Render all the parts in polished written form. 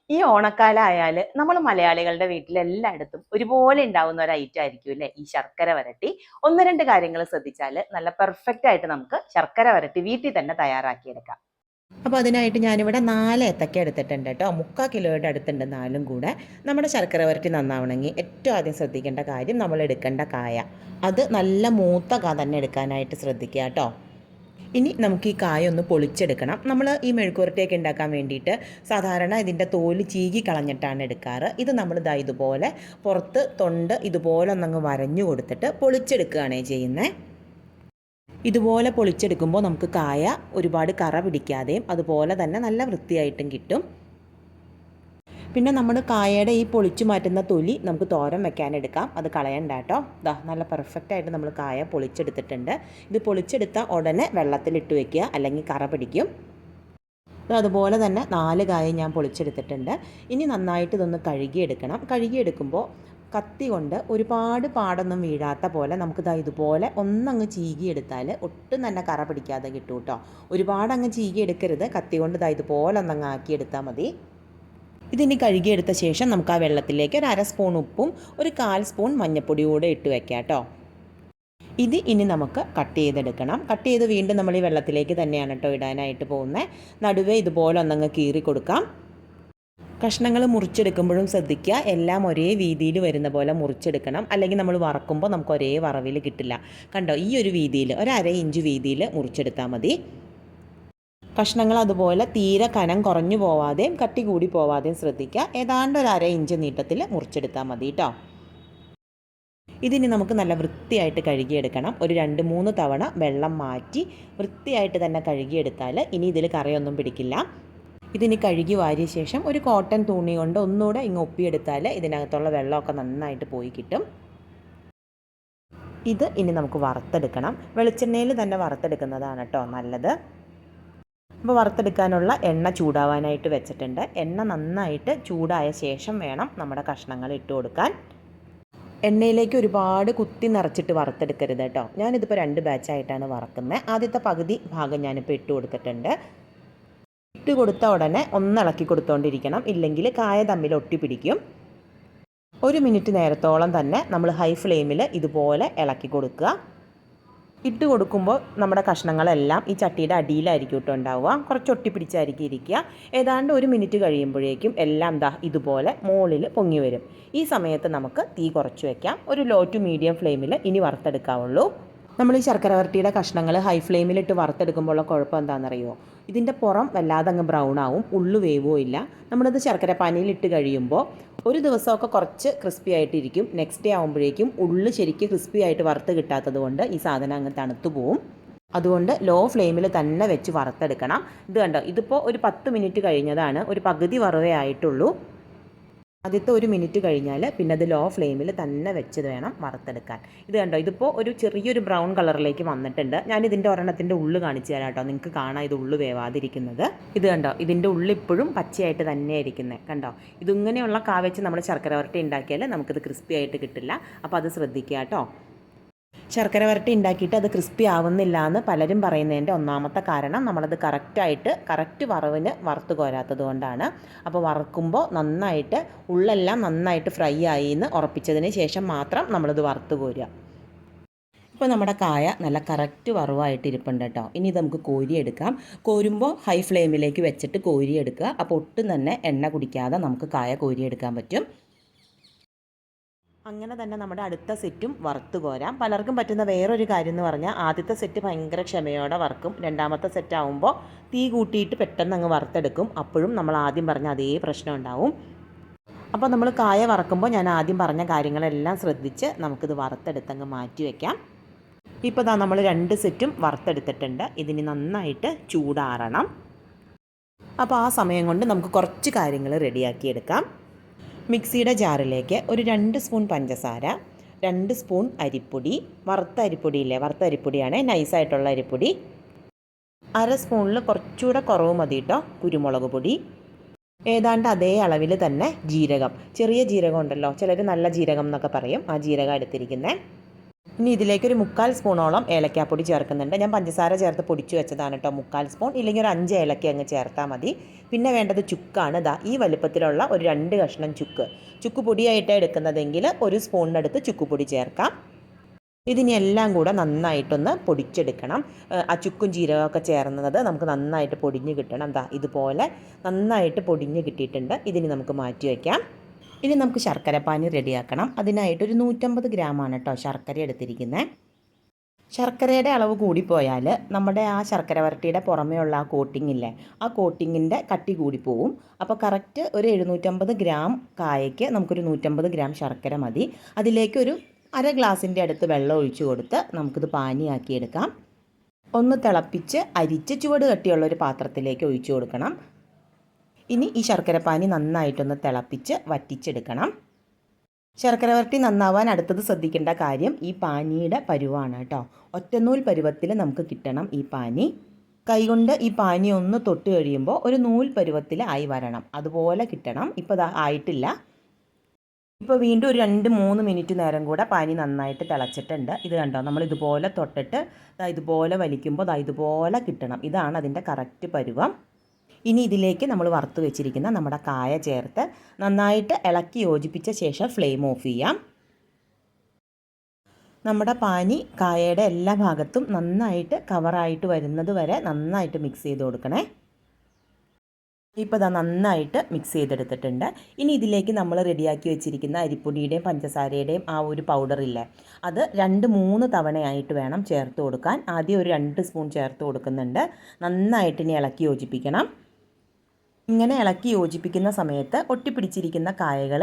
ഈ ഓണക്കാലമായാൽ നമ്മൾ മലയാളികളുടെ വീട്ടിൽ എല്ലായിടത്തും ഒരുപോലെ ഉണ്ടാവുന്ന ഒരു ഐറ്റം ആയിരിക്കും അല്ലേ ഈ ശർക്കര വരട്ടി. ഒന്ന് രണ്ട് കാര്യങ്ങൾ ശ്രദ്ധിച്ചാൽ നല്ല പെർഫെക്റ്റ് ആയിട്ട് നമുക്ക് ശർക്കര വരട്ടി വീട്ടിൽ തന്നെ തയ്യാറാക്കിയെടുക്കാം. അപ്പോൾ അതിനായിട്ട് ഞാനിവിടെ 4 ഏത്തക്ക എടുത്തിട്ടുണ്ട് കേട്ടോ. 3/4 കിലോയുടെ അടുത്തുണ്ട് 4ഉം കൂടെ. നമ്മുടെ ശർക്കര വരട്ടി നന്നാവണമെങ്കിൽ ഏറ്റവും ആദ്യം ശ്രദ്ധിക്കേണ്ട കാര്യം നമ്മൾ എടുക്കേണ്ട കായ. അത് നല്ല മൂത്ത കായ തന്നെ എടുക്കാനായിട്ട് ശ്രദ്ധിക്കുക കേട്ടോ. ഇനി നമുക്ക് ഈ കായ ഒന്ന് പൊളിച്ചെടുക്കണം. നമ്മൾ ഈ മെഴുക്കുവരട്ടിയൊക്കെ ഉണ്ടാക്കാൻ വേണ്ടിയിട്ട് സാധാരണ ഇതിൻ്റെ തോല് ചീകി കളഞ്ഞിട്ടാണ് എടുക്കാറ്. ഇത് നമ്മൾ ഇതുപോലെ പുറത്ത് തൊണ്ട് ഇതുപോലെ ഒന്നങ്ങ് വരഞ്ഞു കൊടുത്തിട്ട് പൊളിച്ചെടുക്കുകയാണ് ചെയ്യുന്നത്. ഇതുപോലെ പൊളിച്ചെടുക്കുമ്പോൾ നമുക്ക് കായ ഒരുപാട് കറ പിടിക്കാതെയും അതുപോലെ തന്നെ നല്ല വൃത്തിയായിട്ടും കിട്ടും. പിന്നെ നമ്മൾ കായയുടെ ഈ പൊളിച്ചു മാറ്റുന്ന തൊലി നമുക്ക് തോരൻ വെക്കാനെടുക്കാം. അത് കളയണ്ട കേട്ടോ. നല്ല പെർഫെക്റ്റായിട്ട് നമ്മൾ കായ പൊളിച്ചെടുത്തിട്ടുണ്ട്. ഇത് പൊളിച്ചെടുത്ത ഉടനെ വെള്ളത്തിലിട്ട് വെക്കുക, അല്ലെങ്കിൽ കറ പിടിക്കും. അതുപോലെ തന്നെ 4 കായ ഞാൻ പൊളിച്ചെടുത്തിട്ടുണ്ട്. ഇനി നന്നായിട്ട് ഇതൊന്ന് കഴുകിയെടുക്കണം. കഴുകിയെടുക്കുമ്പോൾ കത്തി കൊണ്ട് ഒരുപാട് പാടൊന്നും വീഴാത്ത പോലെ നമുക്ക് ഇതുപോലെ ഒന്നങ്ങ് ചീകിയെടുത്താൽ ഒട്ടും തന്നെ കറ പിടിക്കാതെ കിട്ടും കേട്ടോ. ഒരുപാട് അങ്ങ് ചീകിയെടുക്കരുത്. കത്തി കൊണ്ട് ഇതുപോലെ ഒന്നങ്ങ് ആക്കിയെടുത്താൽ മതി. ഇതിനി കഴുകിയെടുത്ത ശേഷം നമുക്ക് ആ വെള്ളത്തിലേക്ക് ഒരു 1/2 സ്പൂൺ ഉപ്പും ഒരു 1/4 സ്പൂൺ മഞ്ഞൾപ്പൊടി കൂടെ ഇട്ട് വെക്കാം കേട്ടോ. ഇത് ഇനി നമുക്ക് കട്ട് ചെയ്തെടുക്കണം. കട്ട് ചെയ്ത് വീണ്ടും നമ്മൾ ഈ വെള്ളത്തിലേക്ക് തന്നെയാണ് കേട്ടോ ഇടാനായിട്ട് പോകുന്നത്. നടുവേ ഇതുപോലെ ഒന്നങ്ങ് കീറി കൊടുക്കാം. കഷ്ണങ്ങൾ മുറിച്ചെടുക്കുമ്പോഴും ശ്രദ്ധിക്കുക, എല്ലാം ഒരേ വീതിയിൽ വരുന്ന പോലെ മുറിച്ചെടുക്കണം. അല്ലെങ്കിൽ നമ്മൾ വറക്കുമ്പോൾ നമുക്ക് ഒരേ വറവിൽ കിട്ടില്ല. കണ്ടോ, ഈ ഒരു വീതിയിൽ ഒരു 1/2 ഇഞ്ച് വീതിയിൽ മുറിച്ചെടുത്താൽ മതി. കഷ്ണങ്ങൾ അതുപോലെ തീരെ കനം കുറഞ്ഞു പോവാതെയും കട്ടി കൂടി പോവാതെയും ശ്രദ്ധിക്കുക. ഏതാണ്ട് ഒരു 1/2 ഇഞ്ച് നീട്ടത്തിൽ മുറിച്ചെടുത്താൽ മതി കേട്ടോ. ഇതിനി നമുക്ക് നല്ല വൃത്തിയായിട്ട് കഴുകിയെടുക്കണം. ഒരു 2-3 തവണ വെള്ളം മാറ്റി വൃത്തിയായിട്ട് തന്നെ കഴുകിയെടുത്താൽ ഇനി ഇതിൽ കറിയൊന്നും പിടിക്കില്ല. ഇതിനി കഴുകി വാരിയ ശേഷം ഒരു കോട്ടൺ തുണി കൊണ്ട് ഒന്നുകൂടെ ഒപ്പിയെടുത്താൽ ഇതിനകത്തുള്ള വെള്ളമൊക്കെ നന്നായിട്ട് പോയി കിട്ടും. ഇത് ഇനി നമുക്ക് വറുത്തെടുക്കണം. വെളിച്ചെണ്ണയിൽ തന്നെ വറുത്തെടുക്കുന്നതാണ് കേട്ടോ നല്ലത്. അപ്പോൾ വറുത്തെടുക്കാനുള്ള എണ്ണ ചൂടാവാനായിട്ട് വെച്ചിട്ടുണ്ട്. എണ്ണ നന്നായിട്ട് ചൂടായ ശേഷം വേണം നമ്മുടെ കഷ്ണങ്ങൾ ഇട്ട് കൊടുക്കാൻ. എണ്ണയിലേക്ക് ഒരുപാട് കുത്തി നിറച്ചിട്ട് വറുത്തെടുക്കരുത് കേട്ടോ. ഞാനിതിപ്പോൾ 2 ബാച്ചായിട്ടാണ് വറക്കുന്നത്. ആദ്യത്തെ പകുതി ഭാഗം ഞാനിപ്പോൾ ഇട്ട് കൊടുത്തിട്ടുണ്ട്. ഇട്ട് കൊടുത്ത ഉടനെ ഇളക്കി കൊടുത്തുകൊണ്ടിരിക്കണം, ഇല്ലെങ്കിൽ കായ തമ്മിൽ ഒട്ടിപ്പിടിക്കും. 1 മിനിറ്റ് നേരത്തോളം തന്നെ നമ്മൾ ഹൈ ഫ്ലെയിമിൽ ഇതുപോലെ ഇളക്കി കൊടുക്കുക. ഇട്ട് കൊടുക്കുമ്പോൾ നമ്മുടെ കഷ്ണങ്ങളെല്ലാം ഈ ചട്ടിയുടെ അടിയിലായിരിക്കും ഇട്ട് ഉണ്ടാവുക. കുറച്ച് ഒട്ടിപ്പിടിച്ചായിരിക്കും ഇരിക്കുക. ഏതാണ്ട് 1 മിനിറ്റ് കഴിയുമ്പോഴേക്കും എല്ലാം ഇതുപോലെ മുകളിൽ പൊങ്ങി വരും. ഈ സമയത്ത് നമുക്ക് തീ കുറച്ച് വയ്ക്കാം. ഒരു ലോ ടു മീഡിയം ഫ്ലെയിമിൽ ഇനി വറുത്തെടുക്കാവുള്ളൂ. നമ്മൾ ഈ ശർക്കര വരട്ടിയുടെ കഷ്ണങ്ങൾ ഹൈ ഫ്ലെയിമിലിട്ട് വറുത്തെടുക്കുമ്പോഴുള്ള കുഴപ്പം എന്താണെന്നറിയുമോ? ഇതിൻ്റെ പുറം വല്ലാതെ അങ്ങ് ബ്രൗൺ ആവും, ഉള്ളു വേവോ ഇല്ല. നമ്മളിത് ശർക്കര പാനിയിലിട്ട് കഴിയുമ്പോൾ ഒരു ദിവസമൊക്കെ കുറച്ച് ക്രിസ്പി ആയിട്ടിരിക്കും. നെക്സ്റ്റ് ഡേ ആകുമ്പോഴേക്കും ഉള്ളു ശരിക്കും ക്രിസ്പി ആയിട്ട് വറുത്ത് കിട്ടാത്തത് കൊണ്ട് ഈ സാധനം അങ്ങ് തണുത്തു പോവും. അതുകൊണ്ട് ലോ ഫ്ലെയിമിൽ തന്നെ വെച്ച് വറുത്തെടുക്കണം. ഇത് കണ്ടോ, ഇതിപ്പോൾ ഒരു 10 മിനിറ്റ് കഴിഞ്ഞതാണ്. ഒരു പകുതി വറവേ ആയിട്ടുള്ളൂ. ആദ്യത്തെ 1 മിനിറ്റ് കഴിഞ്ഞാൽ പിന്നെ അത് ലോ ഫ്ലെയിമിൽ തന്നെ വെച്ച് വേണം വറുത്തെടുക്കാൻ. ഇത് കണ്ടോ, ഇതിപ്പോൾ ഒരു ചെറിയൊരു ബ്രൗൺ കളറിലേക്ക് വന്നിട്ടുണ്ട്. ഞാനിതിൻ്റെ ഒരെണ്ണത്തിൻ്റെ ഉള്ളു കാണിച്ചു തരാം കേട്ടോ. നിങ്ങൾക്ക് കാണാം ഇത് ഉള്ളു വേവാതിരിക്കുന്നത്. ഇത് കണ്ടോ, ഇതിൻ്റെ ഉള്ളു ഇപ്പോഴും പച്ചയായിട്ട് തന്നെ ഇരിക്കുന്നത് കണ്ടോ. ഇതിങ്ങനെയുള്ള കാ വെച്ച് നമ്മൾ ശർക്കര വരട്ടി ഉണ്ടാക്കിയാൽ നമുക്കിത് ക്രിസ്പി ആയിട്ട് കിട്ടില്ല. അപ്പോൾ അത് ശ്രദ്ധിക്കുക കേട്ടോ. ശർക്കര വരട്ടി ഉണ്ടാക്കിയിട്ട് അത് ക്രിസ്പി ആവുന്നില്ല എന്ന് പലരും പറയുന്നതിൻ്റെ ഒന്നാമത്തെ കാരണം നമ്മളത് കറക്റ്റ് വറവിന് വറുത്ത് കോരാത്തത് കൊണ്ടാണ്. അപ്പോൾ വറക്കുമ്പോൾ നന്നായിട്ട് ഉള്ളെല്ലാം നന്നായിട്ട് ഫ്രൈ ആയി എന്ന് ഉറപ്പിച്ചതിന് ശേഷം മാത്രം നമ്മളിത് വറുത്ത് കോരുക. ഇപ്പോൾ നമ്മുടെ കായ നല്ല കറക്റ്റ് വറവായിട്ട് ഇരിപ്പുണ്ട് കേട്ടോ. ഇനി ഇത് നമുക്ക് കോരിയെടുക്കാം. കോരുമ്പോൾ ഹൈ ഫ്ലെയിമിലേക്ക് വെച്ചിട്ട് കോരിയെടുക്കുക. അപ്പോൾ ഒട്ടും തന്നെ എണ്ണ കുടിക്കാതെ നമുക്ക് കായ കോരിയെടുക്കാൻ പറ്റും. അങ്ങനെ തന്നെ നമ്മുടെ അടുത്ത സെറ്റും വറുത്ത് കോരാം. പലർക്കും പറ്റുന്ന വേറൊരു കാര്യം എന്ന് പറഞ്ഞാൽ ആദ്യത്തെ സെറ്റ് ഭയങ്കര ക്ഷമയോടെ വറുക്കും. രണ്ടാമത്തെ സെറ്റ് ആകുമ്പോൾ തീ കൂട്ടിയിട്ട് പെട്ടെന്ന് അങ്ങ് വറുത്തെടുക്കും. അപ്പോഴും നമ്മൾ ആദ്യം പറഞ്ഞ അതേ പ്രശ്നം ഉണ്ടാവും. അപ്പോൾ നമ്മൾ കായ വറക്കുമ്പോൾ ഞാൻ ആദ്യം പറഞ്ഞ കാര്യങ്ങളെല്ലാം ശ്രദ്ധിച്ച് നമുക്കിത് വറുത്തെടുത്തങ്ങ് മാറ്റി വയ്ക്കാം. ഇപ്പോൾ നമ്മൾ 2 സെറ്റും വറുത്തെടുത്തിട്ടുണ്ട്. ഇതിന് നന്നായിട്ട് ചൂടാറണം. അപ്പോൾ ആ സമയം കൊണ്ട് നമുക്ക് കുറച്ച് കാര്യങ്ങൾ റെഡിയാക്കിയെടുക്കാം. മിക്സിയുടെ ജാറിലേക്ക് ഒരു 2 സ്പൂൺ പഞ്ചസാര, 2 സ്പൂൺ അരിപ്പൊടി, വറുത്ത അരിപ്പൊടിയില്ലേ, വറുത്ത അരിപ്പൊടിയാണ്, നൈസായിട്ടുള്ള അരിപ്പൊടി, 1/2 സ്പൂണിൽ കുറച്ചുകൂടെ കുറവ് മതി കേട്ടോ കുരുമുളക് പൊടി, ഏതാണ്ട് അതേ അളവിൽ തന്നെ ജീരകം, ചെറിയ ജീരകം ഉണ്ടല്ലോ, ചിലർ നല്ല ജീരകം എന്നൊക്കെ പറയും, ആ ജീരകം എടുത്തിരിക്കുന്നത്, ഇനി ഇതിലേക്ക് ഒരു 3/4 സ്പൂണോളം ഏലക്കാപ്പൊടി ചേർക്കുന്നുണ്ട്. ഞാൻ പഞ്ചസാര ചേർത്ത് പൊടിച്ച് വെച്ചതാണ് കേട്ടോ 3/4 സ്പൂൺ. ഇല്ലെങ്കിൽ ഒരു 5 ഏലക്ക അങ്ങ് ചേർത്താൽ മതി. പിന്നെ വേണ്ടത് ചുക്കാണ്. ഈ വലുപ്പത്തിലുള്ള ഒരു 2 കഷ്ണം ചുക്ക് പൊടിയായിട്ടാണ് എടുക്കുന്നതെങ്കിൽ 1 സ്പൂണിനടുത്ത് ചുക്കുപൊടി ചേർക്കാം. ഇതിനി എല്ലാം കൂടെ നന്നായിട്ടൊന്ന് പൊടിച്ചെടുക്കണം. ആ ചുക്കും ജീരകമൊക്കെ ചേർന്നത് നമുക്ക് നന്നായിട്ട് പൊടിഞ്ഞ് കിട്ടണം. ഇതുപോലെ നന്നായിട്ട് പൊടിഞ്ഞ് കിട്ടിയിട്ടുണ്ട്. ഇതിനി നമുക്ക് മാറ്റി വയ്ക്കാം. ഇനി നമുക്ക് ശർക്കരപ്പാനി റെഡിയാക്കണം. അതിനായിട്ട് ഒരു 150 ഗ്രാമാണ് കേട്ടോ ശർക്കര എടുത്തിരിക്കുന്നത്. ശർക്കരയുടെ അളവ് കൂടിപ്പോയാൽ നമ്മുടെ ആ ശർക്കര വരട്ടിയുടെ പുറമേ ഉള്ള ആ കോട്ടിംഗ് ഇല്ലേ, ആ കോട്ടിങ്ങിൻ്റെ കട്ടി കൂടിപ്പോവും. അപ്പോൾ കറക്റ്റ് ഒരു 750 ഗ്രാം കായയ്ക്ക് നമുക്കൊരു 150 ഗ്രാം ശർക്കര മതി. അതിലേക്ക് ഒരു 1/2 ഗ്ലാസിൻ്റെ അടുത്ത് വെള്ളം ഒഴിച്ചു കൊടുത്ത് നമുക്കിത് പാനിയാക്കിയെടുക്കാം. ഒന്ന് തിളപ്പിച്ച് അരിച്ച് ചുവട് കട്ടിയുള്ള ഒരു പാത്രത്തിലേക്ക് ഒഴിച്ചു കൊടുക്കണം. ഇനി ഈ ശർക്കരപ്പാനി നന്നായിട്ടൊന്ന് തിളപ്പിച്ച് വറ്റിച്ചെടുക്കണം. ശർക്കര വരട്ടി നന്നാവാൻ അടുത്തത് ശ്രദ്ധിക്കേണ്ട കാര്യം ഈ പാനിയുടെ പരുവാണ് കേട്ടോ. ഒറ്റനൂൽ പരുവത്തിൽ നമുക്ക് കിട്ടണം ഈ പാനി. കൈകൊണ്ട് ഈ പാനി ഒന്ന് തൊട്ട് കഴിയുമ്പോൾ ഒരു നൂൽ പരുവത്തിൽ ആയി വരണം. അതുപോലെ കിട്ടണം. ഇപ്പോൾ ആയിട്ടില്ല. ഇപ്പോൾ വീണ്ടും ഒരു 2-3 മിനിറ്റ് നേരം കൂടെ പാനി നന്നായിട്ട് തിളച്ചിട്ടുണ്ട്. ഇത് കണ്ടോ, നമ്മൾ ഇതുപോലെ തൊട്ടിട്ട് ഇതുപോലെ വലിക്കുമ്പോൾ ഇതുപോലെ കിട്ടണം. ഇതാണ് അതിൻ്റെ കറക്റ്റ് പരുവം. ഇനി ഇതിലേക്ക് നമ്മൾ വറുത്ത് വെച്ചിരിക്കുന്ന നമ്മുടെ കായ ചേർത്ത് നന്നായിട്ട് ഇളക്കി യോജിപ്പിച്ച ശേഷം ഫ്ലെയിം ഓഫ് ചെയ്യാം. നമ്മുടെ പാനി കായയുടെ എല്ലാ ഭാഗത്തും നന്നായിട്ട് കവറായിട്ട് വരുന്നത് വരെ നന്നായിട്ട് മിക്സ് ചെയ്ത് കൊടുക്കണേ. ഇപ്പോൾ നന്നായിട്ട് മിക്സ് ചെയ്തെടുത്തിട്ടുണ്ട്. ഇനി ഇതിലേക്ക് നമ്മൾ റെഡിയാക്കി വെച്ചിരിക്കുന്ന അരിപ്പൊടിയുടെയും പഞ്ചസാരയുടെയും ആ ഒരു പൗഡറില്ലേ, അത് 2-3 തവണയായിട്ട് വേണം ചേർത്ത് കൊടുക്കാൻ. ആദ്യം ഒരു 2 സ്പൂൺ ചേർത്ത് കൊടുക്കുന്നുണ്ട്. നന്നായിട്ട് ഇനി ഇളക്കി യോജിപ്പിക്കണം. ഇങ്ങനെ ഇളക്കി യോജിപ്പിക്കുന്ന സമയത്ത് ഒട്ടിപ്പിടിച്ചിരിക്കുന്ന കായകൾ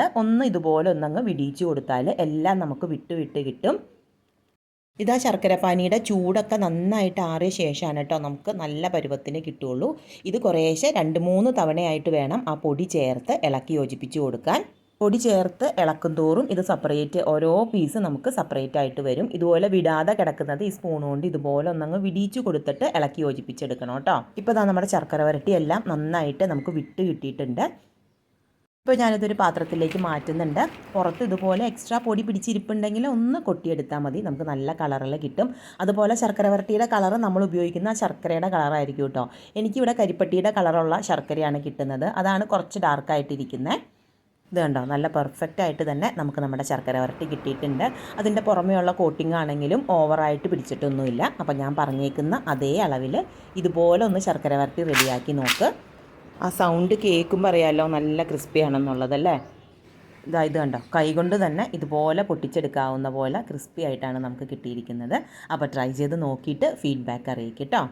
ഇതുപോലെ ഒന്നങ്ങ് വിടിയിച്ചു കൊടുത്താൽ എല്ലാം നമുക്ക് വിട്ട് കിട്ടും. ഇതാ ശർക്കരപ്പാനിയുടെ ചൂടൊക്കെ നന്നായിട്ട് ആറിയ ശേഷമാണ് കേട്ടോ നമുക്ക് നല്ല പരുവത്തിന് കിട്ടുകയുള്ളൂ. ഇത് കുറേശ്ശെ 2-3 തവണയായിട്ട് വേണം ആ പൊടി ചേർത്ത് ഇളക്കി യോജിപ്പിച്ച് കൊടുക്കാൻ. പൊടി ചേർത്ത് ഇളക്കും തോറും ഇത് സെപ്പറേറ്റ് ഓരോ പീസ് നമുക്ക് സെപ്പറേറ്റ് ആയിട്ട് വരും. ഇതുപോലെ വിടാതെ കിടക്കുന്നത് ഈ സ്പൂൺ കൊണ്ട് ഇതുപോലെ ഒന്നങ്ങ് വിടിയിച്ചു കൊടുത്തിട്ട് ഇളക്കി യോജിപ്പിച്ചെടുക്കണം കേട്ടോ. ഇപ്പോൾ നമ്മുടെ ശർക്കര വരട്ടി എല്ലാം നന്നായിട്ട് നമുക്ക് വിട്ട് കിട്ടിയിട്ടുണ്ട്. ഇപ്പോൾ ഞാനിതൊരു പാത്രത്തിലേക്ക് മാറ്റുന്നുണ്ട്. പുറത്ത് ഇതുപോലെ എക്സ്ട്രാ പൊടി പിടിച്ചിരിപ്പുണ്ടെങ്കിൽ ഒന്ന് കൊട്ടിയെടുത്താൽ മതി, നമുക്ക് നല്ല കളറിൽ കിട്ടും. അതുപോലെ ശർക്കര വരട്ടിയുടെ കളർ നമ്മൾ ഉപയോഗിക്കുന്ന ശർക്കരയുടെ കളറായിരിക്കും കേട്ടോ. എനിക്കിവിടെ കരിപ്പട്ടിയുടെ കളറുള്ള ശർക്കരയാണ് കിട്ടുന്നത്. അതാണ് കുറച്ച് ഡാർക്കായിട്ടിരിക്കുന്നത്. ഇത് കണ്ടോ, നല്ല പെർഫെക്റ്റ് ആയിട്ട് തന്നെ നമുക്ക് നമ്മുടെ ശർക്കര വരട്ടി കിട്ടിയിട്ടുണ്ട്. അതിൻ്റെ പുറമേയുള്ള കോട്ടിംഗ് ആണെങ്കിലും ഓവറായിട്ട് പിടിച്ചിട്ടൊന്നുമില്ല. അപ്പോൾ ഞാൻ പറഞ്ഞേക്കുന്ന അതേ അളവിൽ ഇതുപോലെ ഒന്ന് ശർക്കര വരട്ടി റെഡിയാക്കി നോക്ക്. ആ സൗണ്ട് കേൾക്കുമ്പോൾ അറിയാമല്ലോ നല്ല ക്രിസ്പി ആണെന്നുള്ളതല്ലേ. ഇത് കണ്ടോ, കൈകൊണ്ട് തന്നെ ഇതുപോലെ പൊട്ടിച്ചെടുക്കാവുന്ന പോലെ ക്രിസ്പി ആയിട്ടാണ് നമുക്ക് കിട്ടിയിരിക്കുന്നത്. അപ്പോൾ ട്രൈ ചെയ്ത് നോക്കിയിട്ട് ഫീഡ്ബാക്ക് അറിയിക്കട്ടോ.